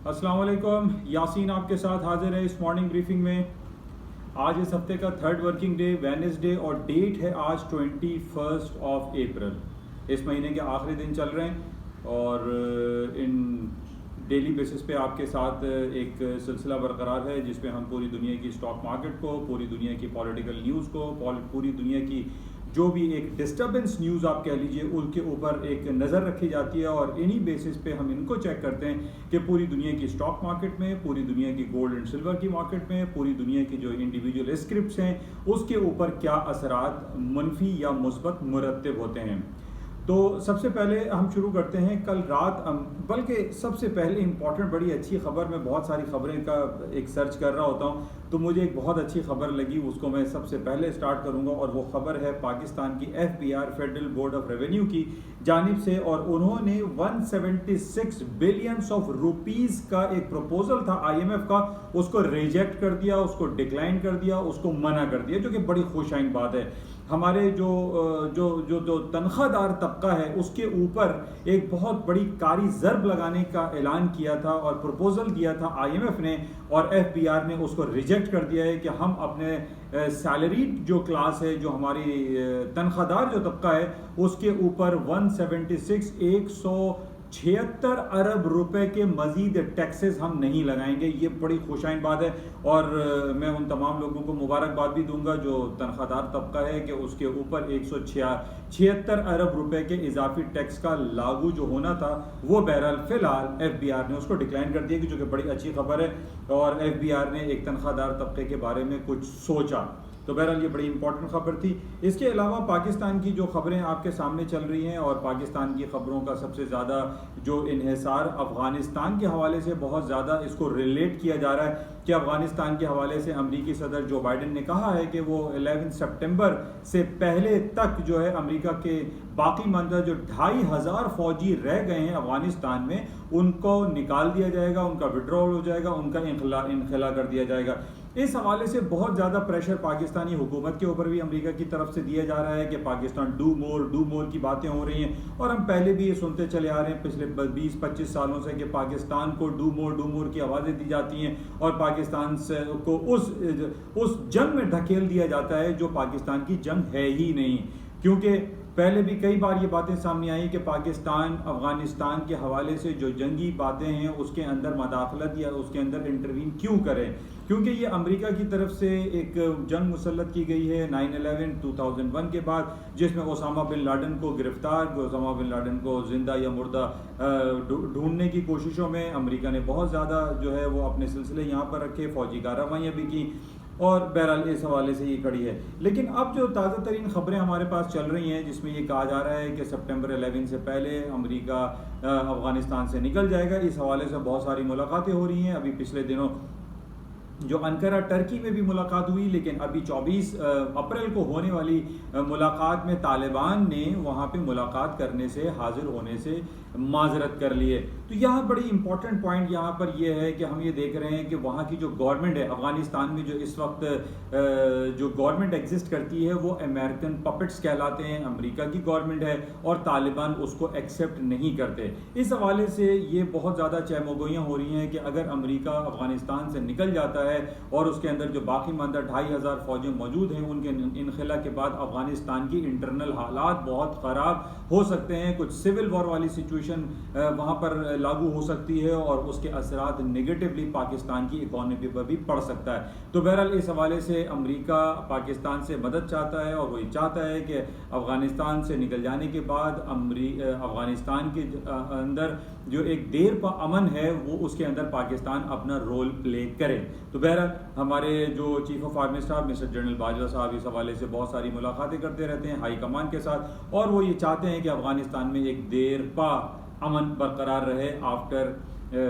अस्सलाम वालेकुम, यासीन आपके साथ हाजिर है इस मॉर्निंग ब्रीफिंग में। आज इस हफ्ते का थर्ड वर्किंग डे वेडनेसडे और डेट है आज 21 अप्रैल। इस महीने के आखिरी दिन चल रहे हैं और इन डेली बेसिस पे आपके साथ एक सिलसिला बरकरार है जिसमें हम पूरी दुनिया की स्टॉक मार्केट को, पूरी दुनिया की पॉलिटिकल न्यूज़ को, पूरी दुनिया की जो भी एक डिस्टर्बेंस न्यूज़ आप कह लीजिए उनके ऊपर एक नज़र रखी जाती है और इन्हीं बेसिस पे हम इनको चेक करते हैं कि पूरी दुनिया की स्टॉक मार्केट में, पूरी दुनिया की गोल्ड एंड सिल्वर की मार्केट में, पूरी दुनिया की जो इंडिविजुअल स्क्रिप्ट्स हैं उसके ऊपर क्या असरात मुनफी या मुस्बत मुरतब होते हैं। तो सबसे पहले हम शुरू करते हैं कल रात, बल्कि सबसे पहले इंपॉर्टेंट बड़ी अच्छी खबर, मैं बहुत सारी खबरें का एक सर्च कर रहा होता हूँ तो मुझे एक बहुत अच्छी खबर लगी, उसको मैं सबसे पहले स्टार्ट करूँगा और वो खबर है पाकिस्तान की FBR federal board of revenue की जानिब से। और उन्होंने 176 बिलियन ऑफ रुपीज़ का एक प्रपोजल था IMF का, उसको रिजेक्ट कर दिया, उसको डिक्लाइन कर दिया, उसको मना कर दिया, जो कि बड़ी खुशाइन बात है। हमारे जो तनख्वाहदार तबका है उसके ऊपर एक बहुत बड़ी कारी ज़रब लगाने का ऐलान किया था और प्रपोजल दिया था IMF ने, और FBR ने उसको रिजेक्ट कर दिया है कि हम अपने सैलरी जो क्लास है, जो हमारी तनख्वाहदार जो तबका है उसके ऊपर 176 अरब रुपए के मजीद टैक्सेस हम नहीं लगाएंगे। ये बड़ी खुशाइन बात है और मैं उन तमाम लोगों को मुबारकबाद भी दूंगा जो तनख्वाहदार तबका है कि उसके ऊपर 176 अरब रुपए के इजाफी टैक्स का लागू जो होना था वो बहरहाल फिलहाल FBR ने उसको डिक्लाइन कर दिया, कि जो कि बड़ी अच्छी खबर है और FBR ने एक तनख्वाहदार तबके के बारे में कुछ सोचा। तो बहरहाल ये बड़ी इंपॉर्टेंट खबर थी। इसके अलावा पाकिस्तान की जो खबरें आपके सामने चल रही हैं, और पाकिस्तान की खबरों का सबसे ज़्यादा जो इन्हिसार अफ़गानिस्तान के हवाले से बहुत ज़्यादा इसको रिलेट किया जा रहा है कि अफ़गानिस्तान के हवाले से अमरीकी सदर जो बाइडन ने कहा है कि वो 11 सितंबर से पहले तक जो है अमरीका के बाकी मानदा जो 2500 फौजी रह गए हैं अफ़गानिस्तान में उनको निकाल दिया जाएगा, उनका विड्रॉल हो जाएगा, उनका इनखला कर दिया जाएगा। इस हवाले से बहुत ज़्यादा प्रेशर पाकिस्तानी हुकूमत के ऊपर भी अमेरिका की तरफ से दिया जा रहा है कि पाकिस्तान डू मोर की बातें हो रही हैं, और हम पहले भी ये सुनते चले आ रहे हैं पिछले 20-25 सालों से कि पाकिस्तान को डू मोर की आवाज़ें दी जाती हैं और पाकिस्तान से को उस जंग में ढकेल दिया जाता है जो पाकिस्तान की जंग है ही नहीं। क्योंकि पहले भी कई बार ये बातें सामने आई कि पाकिस्तान अफ़गानिस्तान के हवाले से जो जंगी बातें हैं उसके अंदर मदाखलत या उसके अंदर इंटरवीन क्यों करें, क्योंकि ये अमेरिका की तरफ से एक जंग मुसल्लत की गई है 9/11 2001 के बाद, जिसमें ओसामा बिन लादेन को गिरफ्तार, ओसामा बिन लादेन को जिंदा या मुर्दा ढूंढने की कोशिशों में अमेरिका ने बहुत ज़्यादा जो है वो अपने सिलसिले यहाँ पर रखे, फौजी कार्रवाइयाँ भी की, और बहरहाल इस हवाले से ये खड़ी है। लेकिन अब जो ताज़ा तरीन खबरें हमारे पास चल रही हैं जिसमें ये कहा जा रहा है कि सितंबर 11 से पहले अमेरिका अफ़गानिस्तान से निकल जाएगा, इस हवाले से बहुत सारी मुलाकातें हो रही हैं। अभी पिछले दिनों जो अंकारा टर्की में भी मुलाकात हुई, लेकिन अभी 24 अप्रैल को होने वाली मुलाकात में तालिबान ने वहाँ पे मुलाकात करने से, हाजिर होने से माजरत कर लिए। तो यहाँ बड़ी इंपॉर्टेंट पॉइंट यहाँ पर यह है कि हम ये देख रहे हैं कि वहाँ की जो गवर्नमेंट है अफ़गानिस्तान में, जो इस वक्त जो गवर्नमेंट एग्जिस्ट करती है वो अमेरिकन पपेट्स कहलाते हैं, अमेरिका की गवर्नमेंट है और तालिबान उसको एक्सेप्ट नहीं करते। इस हवाले से ये बहुत ज़्यादा चहमगोइयाँ हो रही हैं कि अगर अमेरिका अफ़गानिस्तान से निकल जाता है और उसके अंदर जो बाकी मानदा 2500 फौजी मौजूद हैं उनके इनखला के बाद अफगानिस्तान की इंटरनल हालात बहुत ख़राब हो सकते हैं, कुछ सिविल वॉर वाली सिचुएशन वहाँ पर लागू हो सकती है और उसके असरात नेगेटिवली पाकिस्तान की इकॉनमी पर भी पड़ सकता है। तो बहरहाल इस हवाले से अमेरिका पाकिस्तान से मदद चाहता है और वो ये चाहता है कि अफ़गानिस्तान से निकल जाने के बाद अफ़गानिस्तान के अंदर जो एक देर पर अमन है वो उसके अंदर पाकिस्तान अपना रोल प्ले करे। तो बहरहाल हमारे जो chief of army staff mister general Bajwa साहब इस हवाले से बहुत सारी मुलाकातें करते रहते हैं हाई कमान के साथ, और वो ये चाहते हैं कि अफ़गानिस्तान में एक देर पा अमन बरकरार रहे after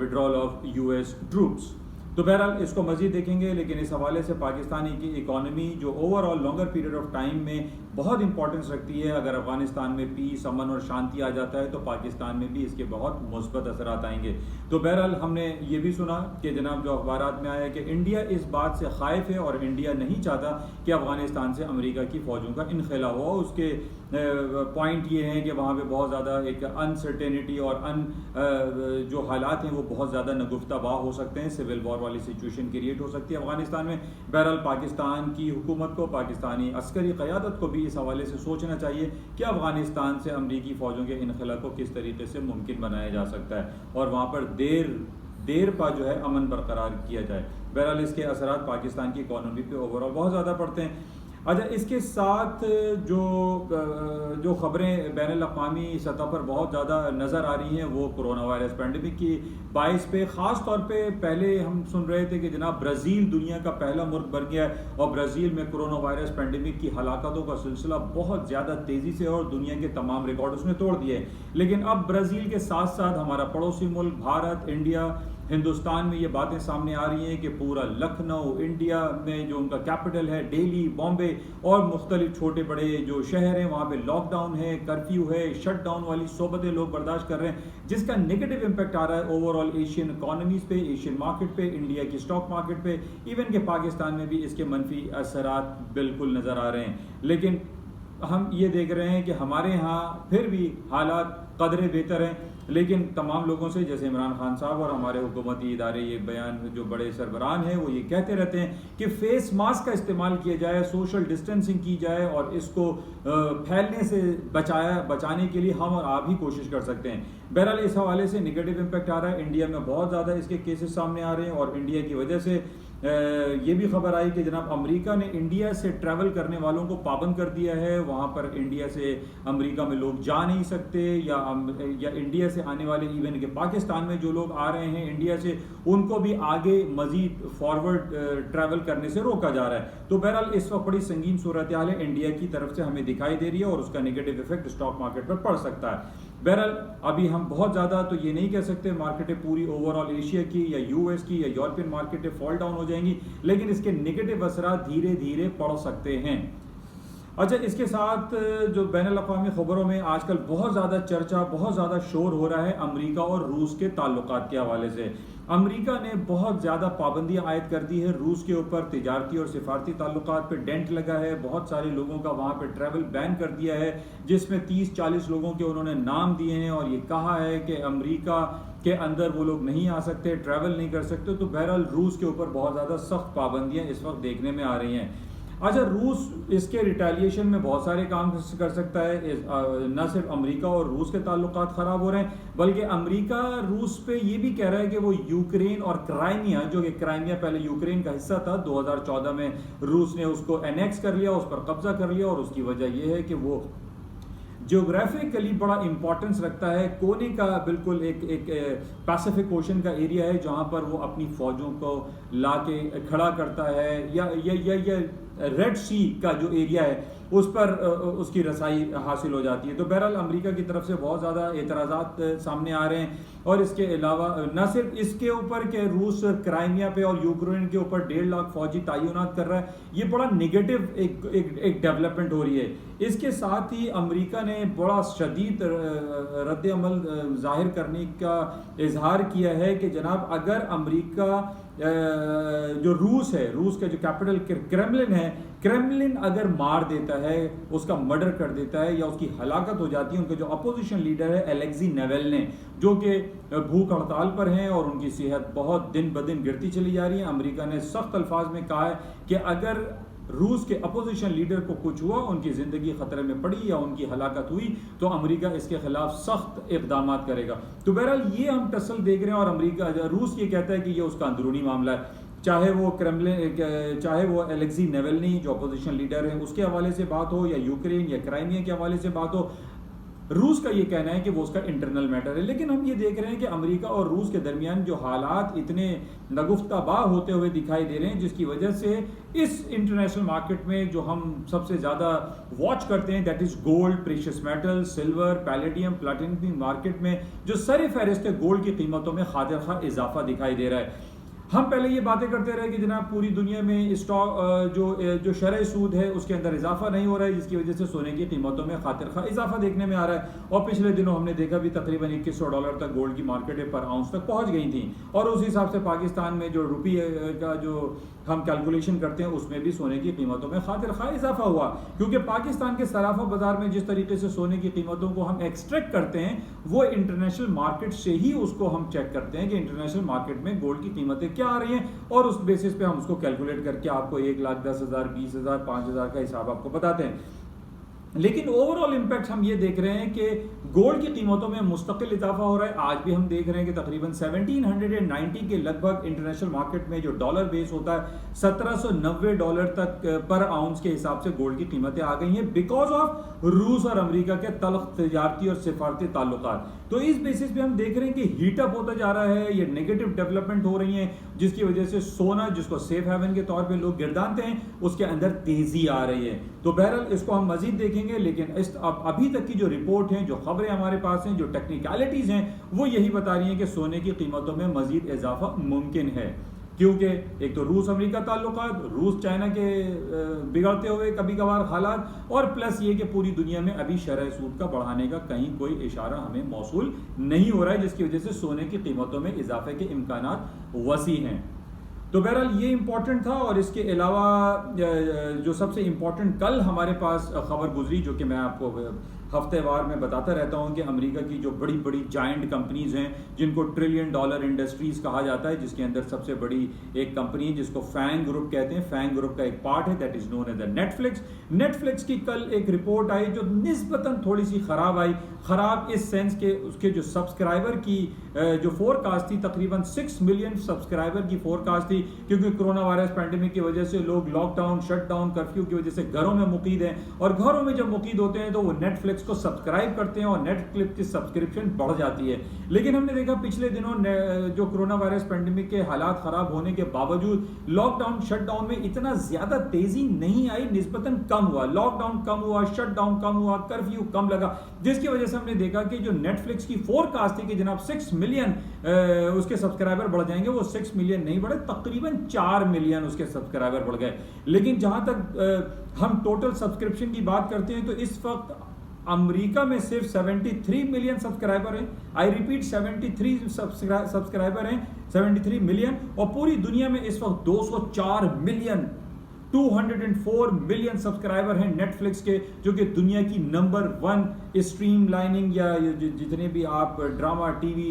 withdrawal of US troops. तो बहरहाल इसको मज़ीद देखेंगे, लेकिन इस हवाले से पाकिस्तानी की इकॉनमी जो overall longer period of time में बहुत इंपॉर्टेंस रखती है। अगर अफगानिस्तान में पीस, अमन और शांति आ जाता है तो पाकिस्तान में भी इसके बहुत मुस्बत असरात आएंगे। तो बहरहाल हमने ये भी सुना कि जनाब जो अखबारात में आया कि इंडिया इस बात से खाइफ है और इंडिया नहीं चाहता कि अफगानिस्तान से अमेरिका की फ़ौजों का इनखला हो। उसके पॉइंट ये हैं कि वहाँ पे बहुत ज़्यादा एक अनसर्टेनिटी और जो हालात हैं वो बहुत ज़्यादा नगुफ्ताबा हो सकते हैं, सिविल वॉर वाली सिचुएशन क्रिएट हो सकती है अफगानिस्तान में। बहरहाल पाकिस्तान की हुकूमत को, पाकिस्तानी अस्करी क़यादत को भी इस हवाले से सोचना चाहिए कि अफगानिस्तान से अमरीकी फ़ौजों के इनखला को किस तरीके से मुमकिन बनाया जा सकता है और वहाँ पर देर पर जो है अमन बरकरार किया जाए। बहरहाल इसके असरात पाकिस्तान की इकॉनमी पे ओवरऑल बहुत ज़्यादा पड़ते हैं। अच्छा, इसके साथ जो ख़बरें बैनुल-अक़वामी सतह पर बहुत ज़्यादा नज़र आ रही हैं वो कोरोना वायरस पैंडेमिक की बाइस पे, ख़ास तौर पे पहले हम सुन रहे थे कि जनाब ब्राज़ील दुनिया का पहला मुल्क बन गया है और ब्राज़ील में कोरोना वायरस पैंडेमिक की हलाकतों का सिलसिला बहुत ज़्यादा तेज़ी से और दुनिया के तमाम रिकॉर्ड उसने तोड़ दिए। लेकिन अब ब्राज़ील के साथ साथ हमारा पड़ोसी मुल्क भारत, इंडिया, हिंदुस्तान में ये बातें सामने आ रही हैं कि पूरा लखनऊ, इंडिया में जो उनका कैपिटल है, दिल्ली, बॉम्बे और मुख्तलिफ छोटे बड़े जो शहर हैं वहाँ पे लॉकडाउन है, कर्फ्यू है, शट डाउन वाली सोबतें लोग बर्दाश्त कर रहे हैं, जिसका नेगेटिव इम्पैक्ट आ रहा है ओवरऑल एशियन इकॉनमीज़ पे, एशियन मार्केट पे, इंडिया की स्टॉक मार्केट पे, इवन के पाकिस्तान में भी इसके मनफी असरात बिल्कुल नज़र आ रहे हैं। लेकिन हम ये देख रहे हैं कि हमारे यहाँ फिर भी हालात कदरे बेहतर हैं, लेकिन तमाम लोगों से, जैसे इमरान खान साहब और हमारे हुकूमती इदारे, ये बयान जो बड़े सरबरान हैं वो ये कहते रहते हैं कि फेस मास्क का इस्तेमाल किया जाए, सोशल डिस्टेंसिंग की जाए और इसको फैलने से बचाने के लिए हम और आप ही कोशिश कर सकते हैं। बहरहाल इस हवाले से नेगेटिव इम्पैक्ट आ रहा है, इंडिया में बहुत ज़्यादा इसके केसेस सामने आ रहे हैं और इंडिया की वजह से ये भी खबर आई कि जनाब अमेरिका ने इंडिया से ट्रैवल करने वालों को पाबंद कर दिया है। वहाँ पर इंडिया से अमेरिका में लोग जा नहीं सकते या इंडिया से आने वाले, इवन के पाकिस्तान में जो लोग आ रहे हैं इंडिया से, उनको भी आगे मजीद फॉरवर्ड ट्रैवल करने से रोका जा रहा है। तो बहरहाल इस वक्त बड़ी संगीन सूरत हाल है इंडिया की तरफ से हमें दिखाई दे रही है और उसका नेगेटिव इफेक्ट स्टॉक मार्केट पर पड़ सकता है। बहरहाल अभी हम बहुत ज़्यादा तो ये नहीं कह सकते मार्केटें पूरी ओवरऑल एशिया की या यूएस की या यूरोपियन मार्केटें फॉल डाउन हो जाएंगी, लेकिन इसके नेगेटिव असरात धीरे धीरे पड़ सकते हैं। अच्छा, इसके साथ जो बैनुल-अक़वामी ख़बरों में आजकल बहुत ज़्यादा चर्चा, बहुत ज़्यादा शोर हो रहा है अमेरिका और रूस के ताल्लुकात के हवाले से। अमेरिका ने बहुत ज़्यादा पाबंदियाँ आयद कर दी है रूस के ऊपर, तिजारती और सिफारती ताल्लुकात पे डेंट लगा है, बहुत सारे लोगों का वहाँ पे ट्रैवल बैन कर दिया है, जिसमें 30-40 लोगों के उन्होंने नाम दिए हैं और ये कहा है कि अमेरिका के अंदर वो लोग नहीं आ सकते, ट्रैवल नहीं कर सकते। तो बहरहाल रूस के ऊपर बहुत ज़्यादा सख्त पाबंदियाँ इस वक्त देखने में आ रही हैं। अच्छा, रूस इसके रिटेलिएशन में बहुत सारे काम कर सकता है। न सिर्फ अमेरिका और रूस के ताल्लुकात ख़राब हो रहे हैं, बल्कि अमेरिका रूस पे ये भी कह रहा है कि वो यूक्रेन और क्राइमिया, जो कि क्राइमिया पहले यूक्रेन का हिस्सा था, 2014 में रूस ने उसको एनेक्स कर लिया, उस पर कब्जा कर लिया और उसकी वजह यह है कि वो जियोग्राफिकली बड़ा इंपॉर्टेंस रखता है, कोने का बिल्कुल एक पैसिफिक ओशन का एरिया है जहाँ पर वो अपनी फ़ौजों को ला के खड़ा करता है, या रेड सी का जो एरिया है उस पर उसकी रसाई हासिल हो जाती है। तो बहरहाल अमेरिका की तरफ से बहुत ज़्यादा एतराज़ात सामने आ रहे हैं और इसके अलावा न सिर्फ इसके ऊपर कि रूस क्राइमिया पे और यूक्रेन के ऊपर 1.5 लाख फौजी तैनात कर रहा है, ये बड़ा निगेटिव एक डेवलपमेंट हो रही है। इसके साथ ही अमेरिका ने बड़ा शदीद रद्द-ए-अमल ज़ाहिर करने का इजहार किया है कि जनाब अगर अमेरिका जो रूस है, रूस का जो कैपिटल क्रेमलिन है, क्रेमलिन अगर मार देता है, उसका मर्डर कर देता है या उसकी हलाकत हो जाती है, उनके जो अपोजिशन लीडर है अलेक्सी नावल्नी, जो कि भूख हड़ताल पर हैं और उनकी सेहत बहुत दिन ब दिन गिरती चली जा रही है, अमेरिका ने सख्त अल्फाज में कहा है कि अगर रूस के अपोजिशन लीडर को कुछ हुआ, उनकी ज़िंदगी ख़तरे में पड़ी या उनकी हलाकत हुई, तो अमेरिका इसके खिलाफ सख्त इक़दाम करेगा। तो बहरहाल ये हम टसल देख रहे हैं और अमेरिका, रूस ये कहता है कि ये उसका अंदरूनी मामला है, चाहे वो क्रेमलिन, चाहे वो अलेक्सी नावल्नी जो अपोजिशन लीडर है उसके हवाले से बात हो या यूक्रेन या क्राइमिया के हवाले से बात हो, रूस का ये कहना है कि वो उसका इंटरनल मैटर है। लेकिन हम ये देख रहे हैं कि अमेरिका और रूस के दरमियान जो हालात इतने नगुफ्ताबा होते हुए दिखाई दे रहे हैं, जिसकी वजह से इस इंटरनेशनल मार्केट में जो हम सबसे ज़्यादा वॉच करते हैं, that is gold, precious metal, silver, palladium, platinum market में जो सर फहरिस्त है, गोल्ड की कीमतों में खातिर खा इजाफा दिखाई दे रहा है। हम पहले ये बातें करते रहे कि जनाब पूरी दुनिया में स्टॉक जो शरह सूद है उसके अंदर इजाफा नहीं हो रहा है, जिसकी वजह से सोने की कीमतों में खातिर खा इजाफा देखने में आ रहा है। और पिछले दिनों हमने देखा भी तकरीबन $2100 तक गोल्ड की मार्केटें पर आउंस तक पहुंच गई थी। और उस हिसाब से पाकिस्तान में जो रुपये का जो हम कैलकुलेशन करते हैं उसमें भी सोने की कीमतों में खातिर खा इजाफा हुआ, क्योंकि पाकिस्तान के सराफा बाजार में जिस तरीके से सोने की कीमतों को हम एक्सट्रैक्ट करते हैं वो इंटरनेशनल मार्केट से ही उसको हम चेक करते हैं कि इंटरनेशनल मार्केट में गोल्ड की कीमतें क्या आ रही हैं, और उस बेसिस पे हम उसको कैलकुलेट करके आपको 1,10,000, 20,000, 5,000 का हिसाब आपको बताते हैं। लेकिन ओवरऑल इंपैक्ट हम ये देख रहे हैं कि गोल्ड की कीमतों में मुस्तकिल इजाफा हो रहा है। आज भी हम देख रहे हैं कि तकरीबन 1790 के लगभग इंटरनेशनल मार्केट में जो डॉलर बेस होता है $1790 तक पर आउंस के हिसाब से गोल्ड की कीमतें आ गई हैं, बिकॉज ऑफ रूस और अमेरिका के तल्ख तिजारती और सिफारती ताल्लुकात। तो इस बेसिस पे हम देख रहे हैं कि हीटअप होता जा रहा है, ये नेगेटिव डेवलपमेंट हो रही है, जिसकी वजह से सोना जिसको सेफ हेवन के तौर पे लोग गिरदानते हैं उसके अंदर तेजी आ रही है। तो बहरहाल इसको हम मजीद देखेंगे, लेकिन अभी तक की जो रिपोर्ट है, जो खबरें हमारे पास हैं, जो टेक्निकलिटीज हैं, वो यही बता रही हैं कि सोने की कीमतों में मजीद इजाफा मुमकिन है, क्योंकि एक तो रूस अमेरिका ताल्लुकात, रूस चाइना के बिगड़ते हुए कभी कभार हालात, और प्लस ये कि पूरी दुनिया में अभी शरह सूद का बढ़ाने का कहीं कोई इशारा हमें मौसूल नहीं हो रहा है, जिसकी वजह से सोने की कीमतों में इजाफे के इम्कानात वसी हैं। तो बहरहाल ये इंपॉर्टेंट था। और इसके अलावा जो सबसे इंपॉर्टेंट कल हमारे पास खबर गुजरी, जो कि मैं आपको हफ्तेवार में बताता रहता हूं, कि अमेरिका की जो बड़ी बड़ी जायंट कंपनीज हैं जिनको $1 ट्रिलियन इंडस्ट्रीज कहा जाता है, जिसके अंदर सबसे बड़ी एक कंपनी है जिसको फैंग ग्रुप कहते हैं, फैंग ग्रुप का एक पार्ट है that is known as the Netflix. Netflix की कल एक रिपोर्ट आई जो निस्बतन थोड़ी सी खराब आई, खराब इस सेंस के उसके जो सब्सक्राइबर की जो फोरकास्ट थी, तकरीबन 6 मिलियन सब्सक्राइबर की फोरकास्ट थी, क्योंकि कोरोना वायरस पैंडेमिक की वजह से लोग लॉकडाउन, शटडाउन, कर्फ्यू की वजह से घरों में मुकीद हैं, और घरों में जब मुकीद होते हैं तो वो नेटफ्लिक्स को सब्सक्राइब करते हैं और नेटफ्लिक्स की सब्सक्रिप्शन बढ़ जाती है। लेकिन हमने देखा पिछले दिनों जो कोरोना वायरस पैंडेमिक के हालात खराब होने के बावजूद लॉकडाउन, शटडाउन में इतना ज्यादा तेजी नहीं आई, निस्बतन कम हुआ, लॉकडाउन कम हुआ, शटडाउन कम हुआ, कर्फ्यू कम लगा, जिसकी वजह से हमने देखा कि जो नेटफ्लिक्स की फोरकास्ट थी कि जनाब 6 मिलियन उसके सब्सक्राइबर बढ़ जाएंगे, वो 6 मिलियन नहीं बढ़े, तकरीबन 4 मिलियन उसके सब्सक्राइबर बढ़ गए। लेकिन जहां तक हम टोटल सब्सक्रिप्शन की बात करते हैं तो इस वक्त अमेरिका में सिर्फ 73 मिलियन सब्सक्राइबर हैं। आई रिपीट 73 सब्सक्राइबर हैं, 73 मिलियन। और पूरी दुनिया में इस वक्त 204 मिलियन 204 मिलियन सब्सक्राइबर हैं नेटफ्लिक्स के, जो कि दुनिया की नंबर 1 स्ट्रीम लाइनिंग या जितने भी आप ड्रामा, टीवी,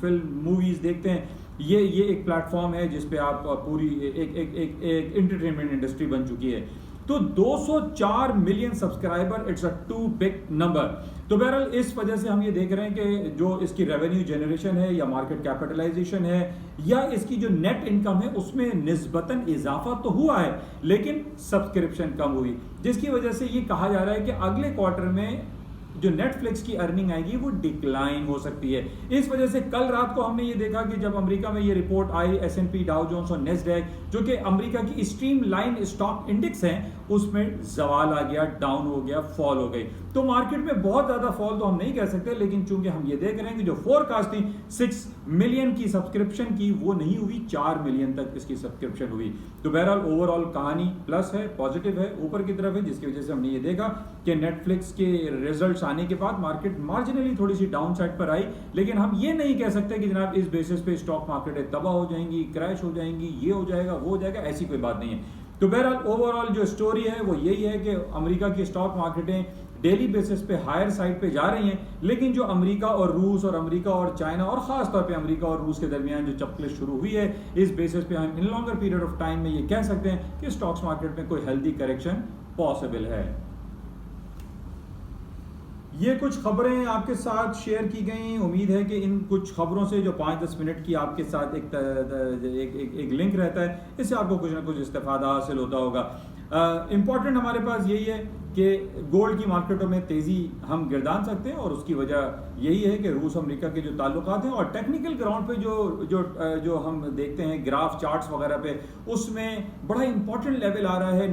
फिल्म, मूवीज देखते हैं, ये एक प्लेटफॉर्म है जिस पे आप पूरी एक एंटरटेनमेंट इंडस्ट्री बन चुकी है। तो 204 million subscriber, it's a too big number. तो बहरहाल इस वजह से हम ये देख रहे हैं कि जो इसकी रेवेन्यू जनरेशन है या मार्केट कैपिटलाइजेशन है या इसकी जो नेट इनकम है उसमें निस्बतन इजाफा तो हुआ है, लेकिन सब्सक्रिप्शन कम हुई, जिसकी वजह से ये कहा जा रहा है कि अगले क्वार्टर में जो नेटफ्लिक्स की अर्निंग आएगी वो डिक्लाइन हो सकती है। इस वजह से कल रात को हमने ये देखा कि जब अमेरिका में ये रिपोर्ट आई, S&P, डाउ जोन्स और नेस्डैक, जो कि अमेरिका की स्ट्रीमलाइन स्टॉक इंडेक्स हैं, उसमें जवाल आ गया, डाउन हो गया, फॉल हो गई। तो मार्केट में बहुत ज्यादा फॉल तो हम नहीं कह सकते, लेकिन चूंकि हम ये देख रहे हैं कि जो फोरकास्ट थी 6 मिलियन की सब्सक्रिप्शन की, वो नहीं हुई, 4 मिलियन तक इसकी सब्सक्रिप्शन हुई। तो बहरहाल ओवरऑल कहानी प्लस है, पॉजिटिव है, ऊपर की तरफ है, जिसकी वजह से हमने ये देखा कि नेटफ्लिक्स के रिजल्ट्स आने के बाद मार्केट मार्जिनली थोड़ी सी डाउन साइड पर आई। लेकिन हम ये नहीं कह सकते कि जनाब इस बेसिस पे स्टॉक मार्केट तबाह हो जाएंगी, क्रैश हो जाएंगी, ये हो जाएगा, वो हो जाएगा, ऐसी कोई बात नहीं है। तो बहरहाल ओवरऑल जो स्टोरी है वो यही है कि अमेरिका की स्टॉक मार्केटें डेली बेसिस पे हायर साइड पे जा रही हैं, लेकिन जो अमेरिका और रूस और अमेरिका और चाइना और खास तौर पे अमेरिका और रूस के दरमियान जो चपकलिश शुरू हुई है, इस बेसिस पे हम इन लॉन्गर पीरियड ऑफ टाइम में ये कह सकते हैं कि स्टॉक्स मार्केट में कोई हेल्दी करेक्शन पॉसिबल है। ये कुछ खबरें आपके साथ शेयर की गई। उम्मीद है कि इन कुछ खबरों से जो 5-10 मिनट की आपके साथ एक लिंक रहता है, इससे आपको कुछ ना कुछ इस्तेफादा हासिल होता होगा। इम्पॉर्टेंट हमारे पास यही है कि गोल्ड की मार्केटों में तेज़ी हम गिरदान सकते हैं, और उसकी वजह यही है कि रूस अमेरिका के जो ताल्लुकात हैं, और टेक्निकल ग्राउंड पे जो हम देखते हैं ग्राफ चार्ट्स वगैरह पे, उसमें बड़ा इंपॉर्टेंट लेवल आ रहा है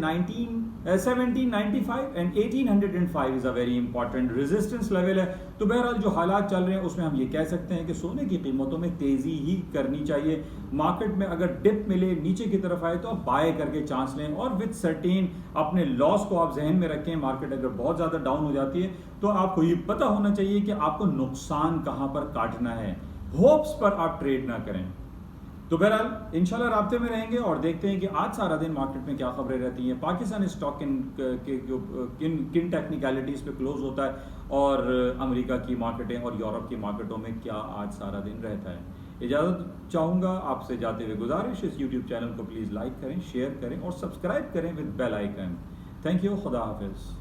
1795 and 1805 is a very important resistance level है। तो बहरहाल जो हालात चल रहे हैं उसमें हम ये कह सकते हैं कि सोने की कीमतों में तेज़ी ही करनी चाहिए। मार्केट में अगर डिप मिले, नीचे की तरफ आए, तो आप बाय करके चांस लें और विद सर्टेन अपने लॉस को आप जहन में रखें। मार्केट अगर बहुत ज़्यादा डाउन हो जाती है तो आपको ये पता होना चाहिए कि आपको नुकसान कहाँ पर काटना है, होप्स पर आप ट्रेड ना करें। तो बहरहाल इंशाल्लाह राब्ते में रहेंगे और देखते हैं कि आज सारा दिन मार्केट में क्या खबरें रहती हैं, पाकिस्तान स्टॉक किन टेक्निकलिटीज़ पे क्लोज होता है और अमेरिका की मार्केटें और यूरोप की मार्केटों में क्या आज सारा दिन रहता है। इजाज़त चाहूँगा आपसे जाते हुए, गुजारिश इस यूट्यूब चैनल को प्लीज़ लाइक करें, शेयर करें और सब्सक्राइब करें with bell icon. Thank you, खुदा हाफिज़।